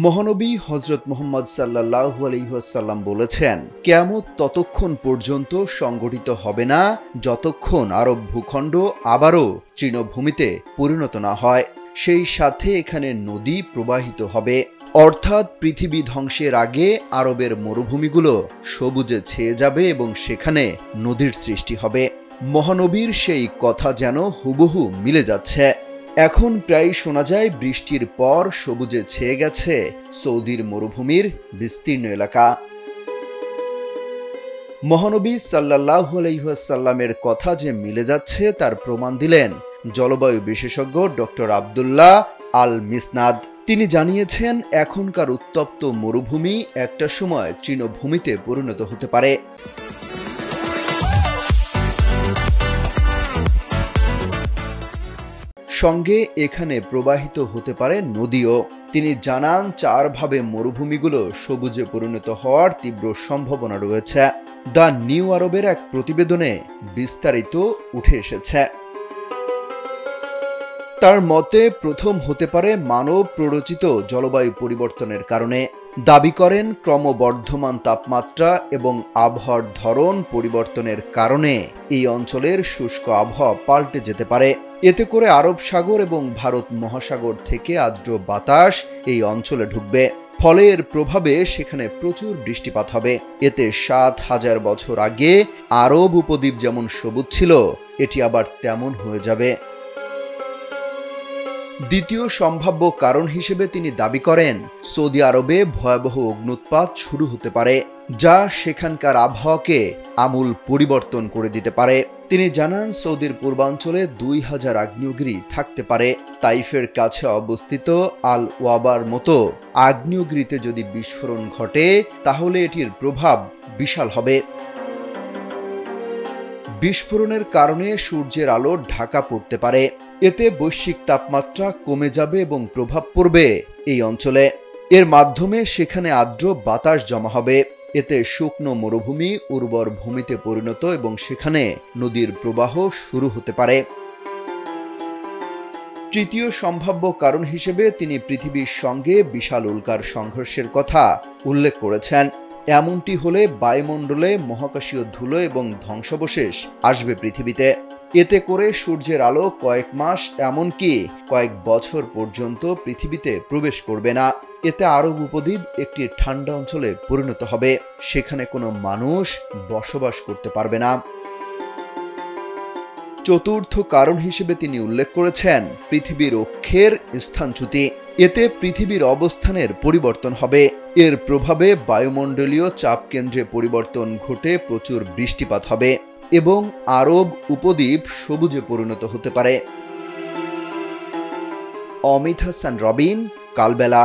মহানবী হযরত মুহাম্মদ সাল্লাল্লাহু আলাইহি ওয়াসাল্লাম বলেছেন, কিয়ামত ততক্ষণ পর্যন্ত সংঘটিত হবে না যতক্ষণ আরব ভূখণ্ড আবারও তৃণভূমিতে পরিণত না হয়। সেই সাথে এখানে নদী প্রবাহিত হবে, অর্থাৎ পৃথিবী ধ্বংসের আগে আরবের মরুভূমিগুলো সবুজে ছেয়ে যাবে এবং সেখানে নদীর সৃষ্টি হবে। মহানবীর সেই কথা যেন হুবহু মিলে যাচ্ছে। এখন প্রায় শোনা যায় বৃষ্টির পর সবুজে ছেয়ে গেছে সৌদির মরুভূমির বিস্তীর্ণ এলাকা। মহানবী সাল্লাল্লাহু আলাইহি ওয়াসাল্লামের কথা যে মিলে যাচ্ছে তার প্রমাণ দিলেন জলবায়ু বিশেষজ্ঞ ডক্টর আব্দুল্লাহ আল মিসনাদ। তিনি জানিয়েছেন, এখনকার উত্তপ্ত মরুভূমি একটা সময় তৃণভূমিতে পরিণত হতে পারে। সঙ্গে এখানে প্রবাহিত হতে পারে নদীও। তিনি জানান, 4 ভাবে মরুভূমিগুলো সবুজে পরিণত হওয়ার তীব্র সম্ভাবনা রয়েছে। দ্য নিউ আরবের এক প্রতিবেদনে বিস্তারিত উঠে এসেছে। তার মতে প্রথম হতে পারে মানব প্ররোচিত জলবায়ু পরিবর্তনের কারণে। দাবি করেন, ক্রমবর্ধমান তাপমাত্রা এবং আবহাওয়ার ধরন পরিবর্তনের কারণে এই অঞ্চলের শুষ্ক আবহাওয়া পাল্টে যেতে পারে। এতে করে আরব সাগর এবং ভারত মহাসাগর থেকে আর্দ্র বাতাস এই অঞ্চলে ঢুকবে, ফলে এর প্রভাবে সেখানে প্রচুর বৃষ্টিপাত হবে। এতে ৭,০০০ বছর আগে আরব উপদ্বীপ যেমন সবুজ ছিল, এটি আবার তেমন হয়ে যাবে। দ্বিতীয় সম্ভাব্য কারণ হিসেবে তিনি দাবি করেন, সৌদি আরবে ভয়াবহ অগ্ন্যুৎপাত শুরু হতে পারে, যা সেখানকার আবহাওয়াকে আমূল পরিবর্তন করে দিতে পারে। তিনি জানান, সৌদির পূর্বাঞ্চলে ২০০০ আগ্নেয়গিরি থাকতে পারে। তাইফের কাছে অবস্থিত আল ওয়াবার মতো আগ্নেয়গিরিতে যদি বিস্ফোরণ ঘটে তাহলে এটির প্রভাব বিশাল হবে। বিস্ফোরণের কারণে সূর্যের আলো ঢাকা পড়তে পারে। এতে বৈশ্বিক তাপমাত্রা কমে যাবে এবং প্রভাব পড়বে এই অঞ্চলে। এর মাধ্যমে সেখানে আর্দ্র বাতাস জমা হবে। এতে শুকনো মরুভূমি উর্বর ভূমিতে পরিণত এবং সেখানে নদীর প্রবাহ শুরু হতে পারে। তৃতীয় সম্ভাব্য কারণ হিসেবে তিনি পৃথিবীর সঙ্গে বিশাল উল্কার সংঘর্ষের কথা উল্লেখ করেছেন। এমনটি হলে বায়ুমণ্ডলে মহাকাশীয় ধুলো এবং ধ্বংসাবশেষ আসবে পৃথিবীতে। এতে করে সূর্যের আলো কয়েক মাস, এমনকি কয়েক বছর পর্যন্ত পৃথিবীতে প্রবেশ করবে না। এতে আরব উপদ্বীপ একটি ঠান্ডা অঞ্চলে পরিণত হবে, সেখানে কোনো মানুষ বসবাস করতে পারবে না। চতুর্থ কারণ হিসেবে তিনি উল্লেখ করেছেন পৃথিবীর অক্ষের স্থানচ্যুতি। এতে পৃথিবীর অবস্থানের পরিবর্তন হবে। এর প্রভাবে বায়ুমণ্ডলীয় চাপ কেন্দ্রে পরিবর্তন ঘটে প্রচুর বৃষ্টিপাত হবে এবং আরব উপদ্বীপ সবুজে পরিণত হতে পারে। অমিত হাসান রবিন, কালবেলা।